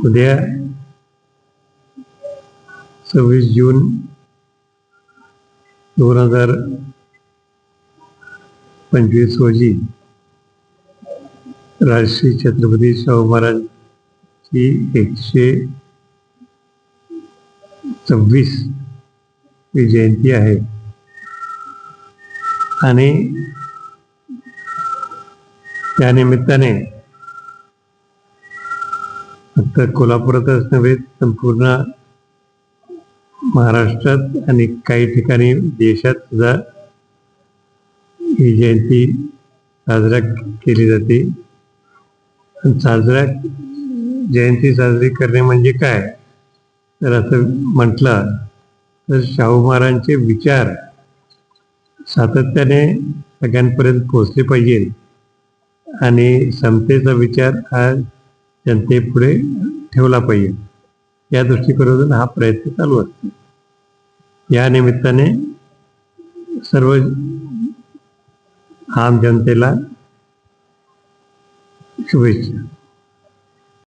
उद्या 26 जून 2025 रोजी राजश्री छत्रपती शाहू महाराजांची 126वी जयंती आहे आणि त्यानिमित्ताने फक्त कोल्हापुरातच नव्हे संपूर्ण महाराष्ट्रात आणि काही ठिकाणी देशात सुद्धा ही जयंती साजरा केली जाते. जयंती साजरी करणे म्हणजे काय, तर असं म्हटलं तर शाहू महाराजांचे विचार सातत्याने सगळ्यांपर्यंत पोहोचले पाहिजे आणि समतेचा विचार हा जनतेपुढे ठेवला पाहिजे, या दृष्टिकोनातून हा प्रयत्न चालू असतो. या निमित्ताने सर्व आम जनतेला शुभेच्छा.